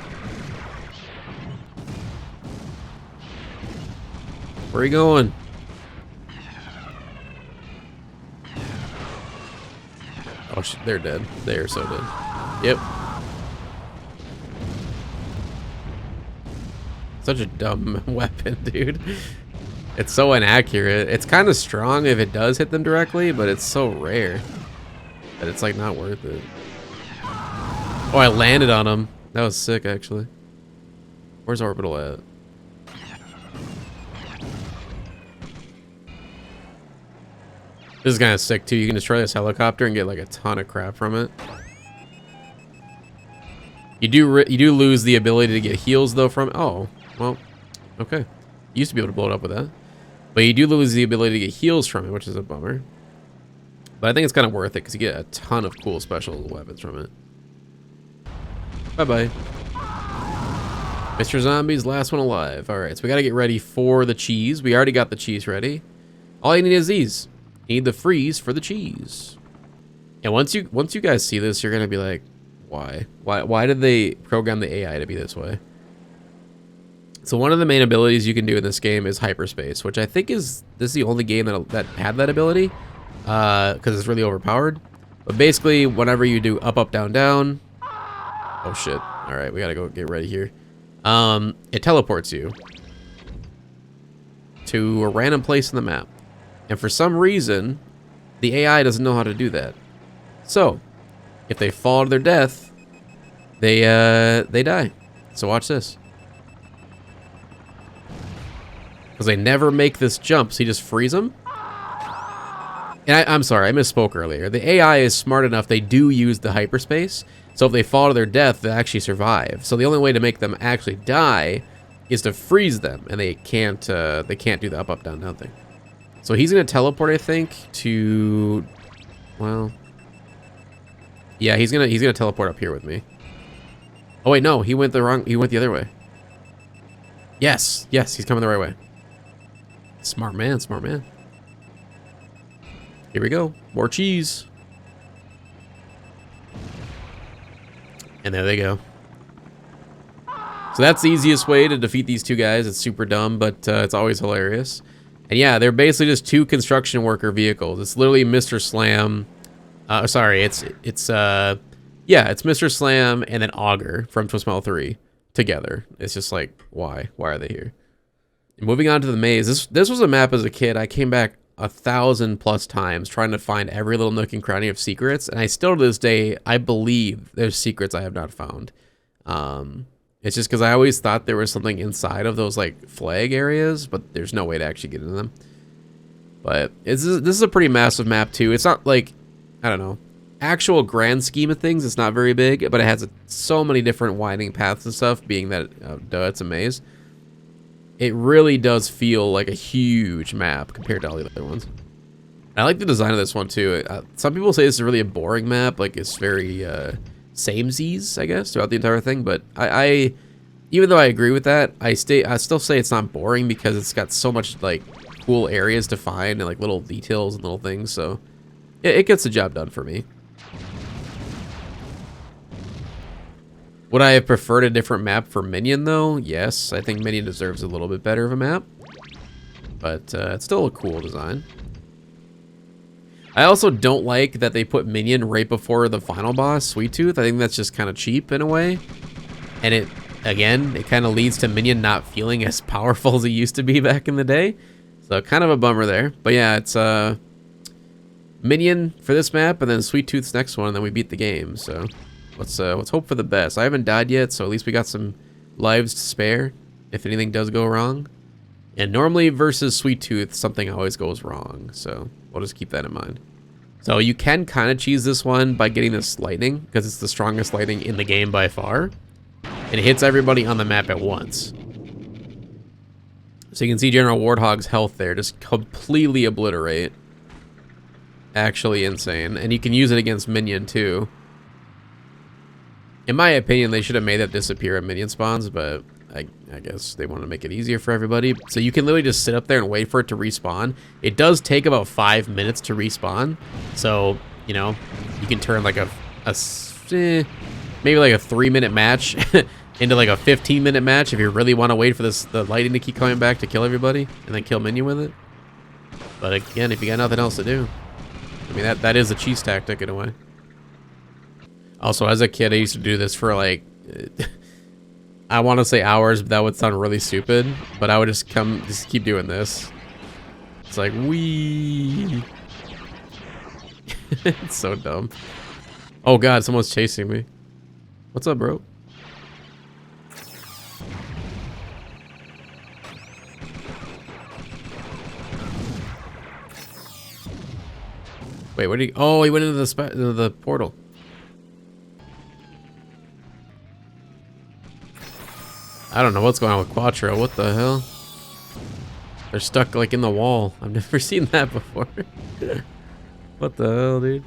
Where are you going? Oh, they're dead. They are so dead. Yep. Such a dumb weapon, dude. It's so inaccurate. It's kind of strong if it does hit them directly, but it's so rare that it's like not worth it. Oh, I landed on him. That was sick, actually. Where's Orbital at? This is kind of sick too. You can destroy this helicopter and get like a ton of crap from it. You do lose the ability to get heals though from. Oh, well, okay. You used to be able to blow it up with that, but you do lose the ability to get heals from it, which is a bummer. But I think it's kind of worth it because you get a ton of cool special weapons from it. Bye bye. Mr. Zombie's last one alive. All right, so we got to get ready for the cheese. We already got the cheese ready. All you need is these. You need the freeze for the cheese. And once you guys see this, you're gonna be like, why did they program the AI to be this way? So one of the main abilities you can do in this game is hyperspace, which I think this is the only game that had that ability, because it's really overpowered. But basically, whenever you do up, up, down, down. Oh shit! All right, we gotta go get ready here. It teleports you to a random place in the map. And for some reason, the AI doesn't know how to do that. So, if they fall to their death, they die. So watch this. Because they never make this jump, so you just freeze them. And I'm sorry, I misspoke earlier. The AI is smart enough, they do use the hyperspace. So if they fall to their death, they actually survive. So the only way to make them actually die is to freeze them. And they can't do the up, up, down, down thing. So he's gonna teleport, I think, to, well, yeah, he's gonna teleport up here with me. Oh wait, no, he went the other way. Yes, he's coming the right way. Smart man, smart man. Here we go, more cheese. And there they go. So that's the easiest way to defeat these two guys. It's super dumb, but it's always hilarious. And yeah, they're basically just 2 construction worker vehicles. It's literally Mr. Slam. Sorry, it's Mr. Slam and then Augur from Twisted Metal 3 together. It's just like, why? Why are they here? And moving on to the maze. This was a map as a kid. I came back 1,000+ times trying to find every little nook and cranny of secrets, and I still to this day I believe there's secrets I have not found. It's just because I always thought there was something inside of those like flag areas, but there's no way to actually get into them. But this is a pretty massive map too. It's not like, I don't know, actual grand scheme of things, it's not very big, but it has so many different winding paths and stuff, being that, it's a maze. It really does feel like a huge map compared to all the other ones. I like the design of this one too. Some people say this is really a boring map, like it's very samesies, I guess, throughout the entire thing. But I even though I agree with that, I still say it's not boring because it's got so much like cool areas to find and like little details and little things. So it gets the job done for me. Would I have preferred a different map for Minion though? Yes, I think Minion deserves a little bit better of a map, but it's still a cool design. I also don't like that they put Minion right before the final boss, Sweet Tooth. I think that's just kind of cheap in a way. And it kind of leads to Minion not feeling as powerful as he used to be back in the day. So kind of a bummer there. But yeah, it's Minion for this map and then Sweet Tooth's next one, and then we beat the game. So let's hope for the best. I haven't died yet, so at least we got some lives to spare if anything does go wrong. And normally versus Sweet Tooth, something always goes wrong. So we'll just keep that in mind. So you can kind of cheese this one by getting this lightning, because it's the strongest lightning in the game by far. And it hits everybody on the map at once. So you can see General Warthog's health there just completely obliterate. Actually insane. And you can use it against Minion too. In my opinion, they should have made that disappear at Minion spawns, but I guess they want to make it easier for everybody. So you can literally just sit up there and wait for it to respawn. It does take about 5 minutes to respawn. So, you know, you can turn like maybe like a 3-minute match into like a 15-minute match if you really want to wait for the lightning to keep coming back to kill everybody and then kill Minion with it. But again, if you got nothing else to do, I mean, that is a cheese tactic in a way. Also, as a kid, I used to do this for like, I want to say hours, but that would sound really stupid. But I would just keep doing this. It's like, wee. It's so dumb. Oh God, someone's chasing me. What's up, bro? Wait, where did he? Oh, he went into the portal. I don't know what's going on with Quattro. What the hell? They're stuck like in the wall. I've never seen that before. What the hell, dude?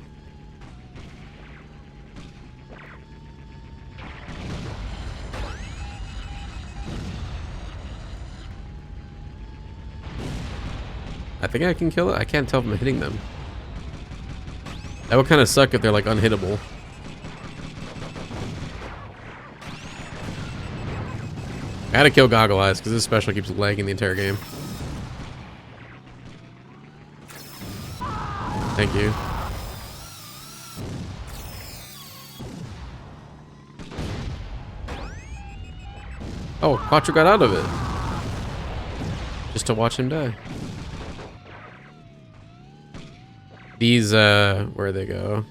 I think I can kill it. I can't tell if I'm hitting them. That would kind of suck if they're like unhittable. I gotta kill Goggle Eyes because this special keeps lagging the entire game. Thank you. Oh, Quattro got out of it. Just to watch him die. These, where they go?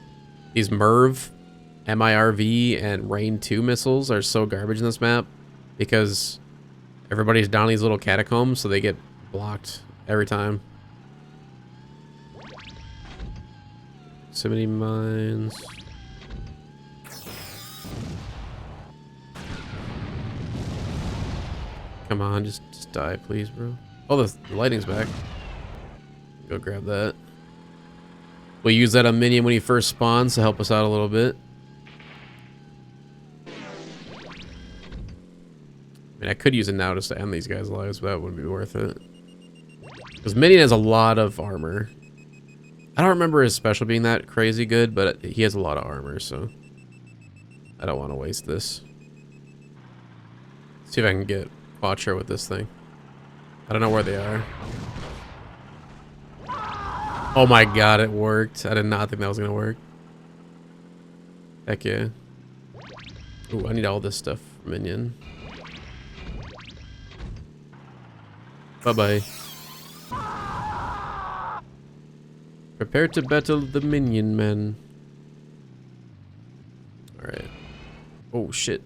These MIRV, and Rain 2 missiles are so garbage in this map because everybody's down these little catacombs, so they get blocked every time. Proximity mines. Come on, just die, please, bro. Oh, the lighting's back. Go grab that. We'll use that on Minion when he first spawns to help us out a little bit. I mean, I could use it now just to end these guys' lives, but that wouldn't be worth it. Because Minion has a lot of armor. I don't remember his special being that crazy good, but he has a lot of armor, so I don't want to waste this. See if I can get Quattro with this thing. I don't know where they are. Oh my God, it worked. I did not think that was gonna work. Heck yeah. Ooh, I need all this stuff for Minion. Bye-bye. Prepare to battle the Minion men. Alright. Oh shit.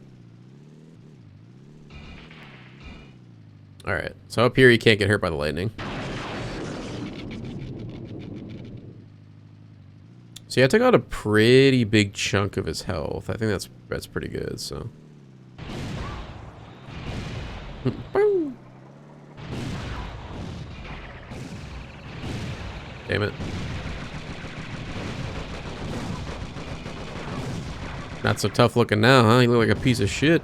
Alright, so up here you can't get hurt by the lightning. So yeah, I took out a pretty big chunk of his health. I think that's pretty good, so. Damn it. Not so tough looking now, huh? You look like a piece of shit.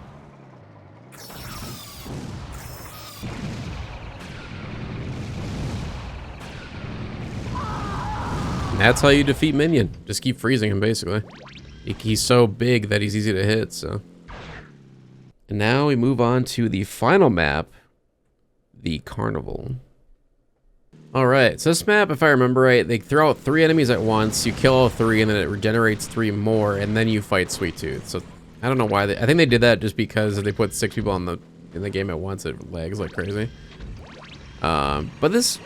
That's how you defeat Minion. Just keep freezing him, basically. He's so big that he's easy to hit, so. And now we move on to the final map, the Carnival. Alright, so this map, if I remember right, they throw out 3 enemies at once, you kill all 3, and then it regenerates 3 more, and then you fight Sweet Tooth. So, I don't know why I think they did that just because if they put 6 people in the game at once, it lags like crazy. But this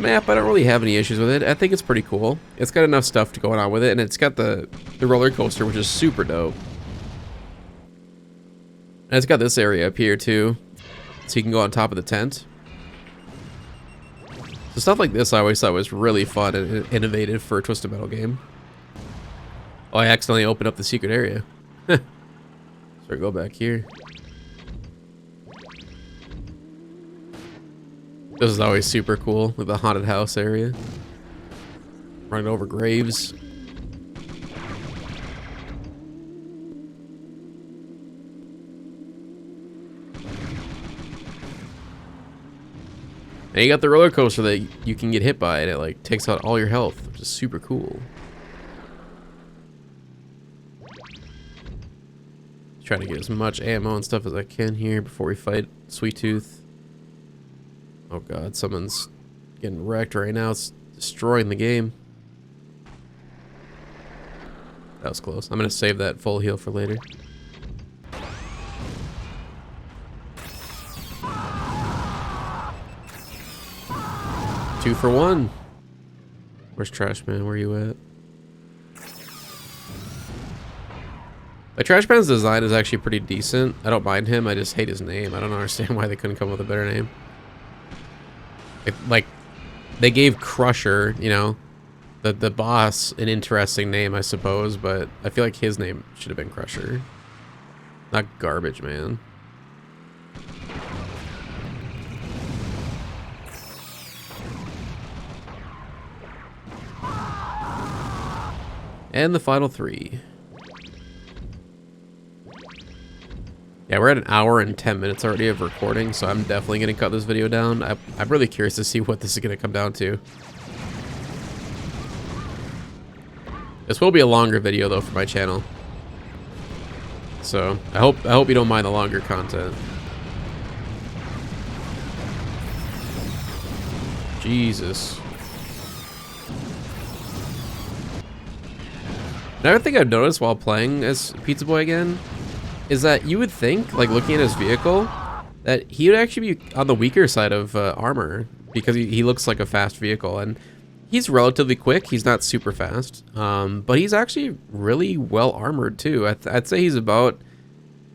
map, I don't really have any issues with it. I think it's pretty cool. It's got enough stuff going on with it, and it's got the roller coaster, which is super dope. And it's got this area up here too, so you can go on top of the tent. So stuff like this I always thought was really fun and innovative for a Twisted Metal game. Oh, I accidentally opened up the secret area. So I go back here. This is always super cool with the haunted house area. Running over graves. And you got the roller coaster that you can get hit by and it like takes out all your health, which is super cool. Trying to get as much ammo and stuff as I can here before we fight Sweet Tooth. Oh god, someone's getting wrecked right now. It's destroying the game. That was close. I'm gonna save that full heal for later. Two for one. Where's Trash Man? Where you at? The Trash Man's design is actually pretty decent. I don't mind him. I just hate his name. I don't understand why they couldn't come up with a better name. Like, they gave Crusher, you know, the boss, an interesting name, I suppose, but I feel like his name should have been Crusher, not Garbage Man. And the final three. Yeah, we're at an hour and 10 minutes already of recording, so I'm definitely going to cut this video down. I'm really curious to see what this is going to come down to. This will be a longer video, though, for my channel. So, I hope you don't mind the longer content. Jesus. Another thing I've noticed while playing as Pizza Boy again is that you would think, like looking at his vehicle, that he would actually be on the weaker side of armor because he looks like a fast vehicle, and he's relatively quick. He's not super fast, but he's actually really well armored too. I'd say he's about,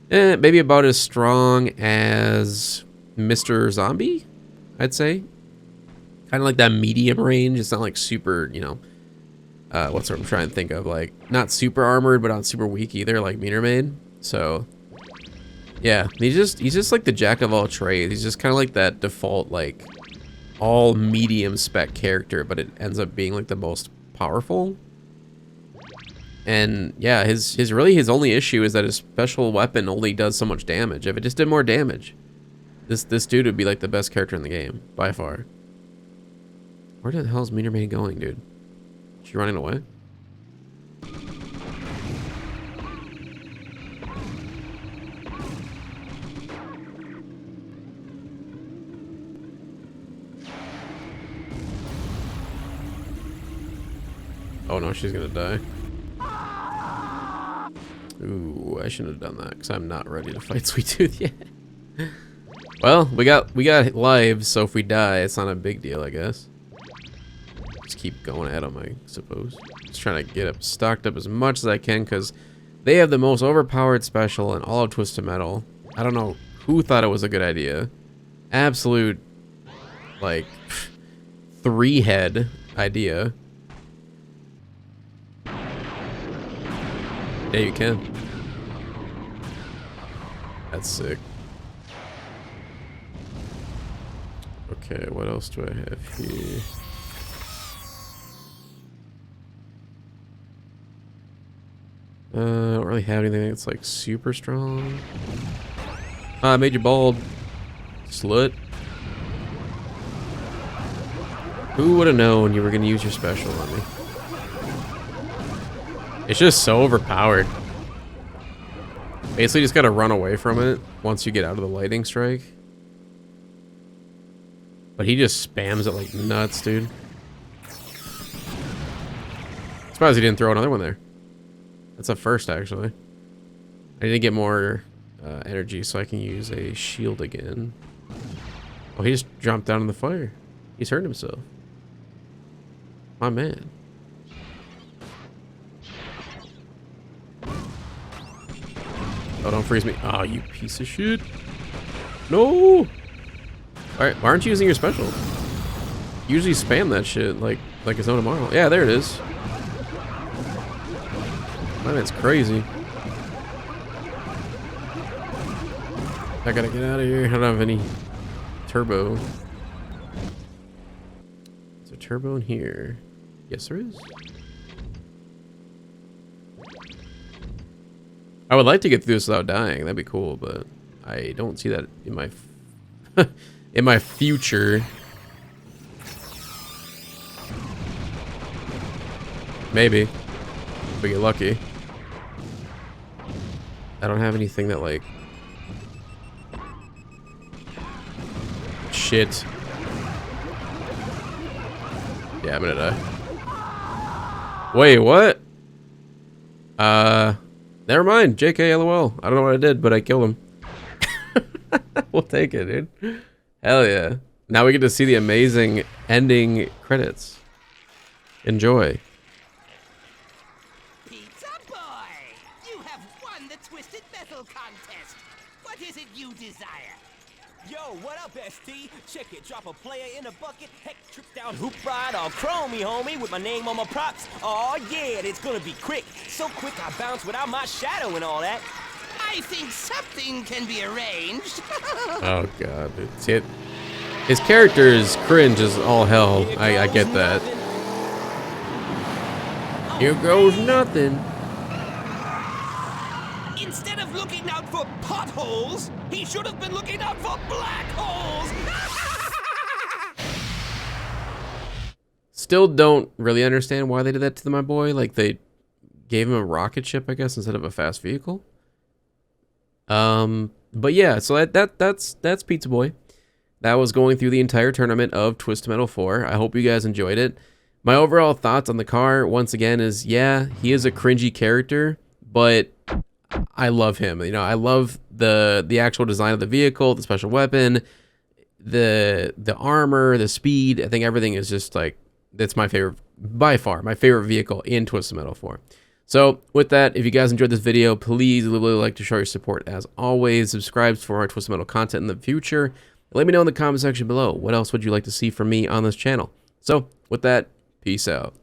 maybe about as strong as Mr. Zombie, I'd say. Kind of like that medium range. It's not like super, you know, what's what I'm trying to think of, like not super armored, but not super weak either, like Meaner Maid. So, yeah, he's just like the jack of all trades. He's just kind of like that default, like, all medium spec character, but it ends up being like the most powerful. And yeah, his only issue is that his special weapon only does so much damage. If it just did more damage, this dude would be like the best character in the game by far. Where the hell is Meaner Maid going, dude? Is she running away? Oh no, she's gonna die. Ooh, I shouldn't have done that because I'm not ready to fight Sweet Tooth yet. Well, we got lives, so if we die, it's not a big deal, I guess. Just keep going at them, I suppose. Just trying to get up, stocked up as much as I can because they have the most overpowered special in all of Twisted Metal. I don't know who thought it was a good idea. Absolute, like, 3-head idea. Yeah, you can. That's sick. Okay, what else do I have here? I don't really have anything that's like super strong. Ah, I made you bald. Slut. Who would have known you were gonna use your special on me? It's just so overpowered. Basically just gotta run away from it once you get out of the lightning strike. But he just spams it like nuts, dude. Surprised he didn't throw another one there. That's a first, actually. I need to get more energy so I can use a shield again. Oh, he just jumped down in the fire. He's hurt himself. My man. Oh, don't freeze me. Oh, you piece of shit. No! Alright, why aren't you using your special? usually spam that shit like it's no tomorrow. Yeah, there it is. Man, it's crazy. I gotta get out of here. I don't have any turbo. Is there turbo in here? Yes, there is. I would like to get through this without dying. That'd be cool, but I don't see that in my in my future. Maybe if we get lucky. I don't have anything that like. Shit. Yeah, I'm gonna die. Wait, what? Never mind. JK, LOL. I don't know what I did, but I killed him. We'll take it, dude. Hell yeah. Now we get to see the amazing ending credits. Enjoy. Pizza Boy! You have won the Twisted Metal contest! What is it you desire? Yo, what up, ST? Check it, drop a player in a bucket, heck, trip down hoop ride on Chromie, homie, with my name on my props. Oh yeah, it's gonna be quick. So quick I bounce without my shadow and all that. I think something can be arranged. Oh god, dude. See it? His character is cringe as all hell. I get that. Here goes nothing. Instead of looking out for potholes, he should have been looking out for black holes! Still don't really understand why they did that to my boy. Like, they gave him a rocket ship, I guess, instead of a fast vehicle. But yeah, so that's Pizza Boy. That was going through the entire tournament of Twisted Metal 4. I hope you guys enjoyed it. My overall thoughts on the car, once again, is yeah, he is a cringy character, but I love him. You know, I love the actual design of the vehicle, the special weapon, the armor, the speed. I think everything is just like, that's my favorite, by far, my favorite vehicle in Twisted Metal 4. So with that, if you guys enjoyed this video, please really like to show your support as always. Subscribe for more Twisted Metal content in the future. Let me know in the comment section below, what else would you like to see from me on this channel? So with that, peace out.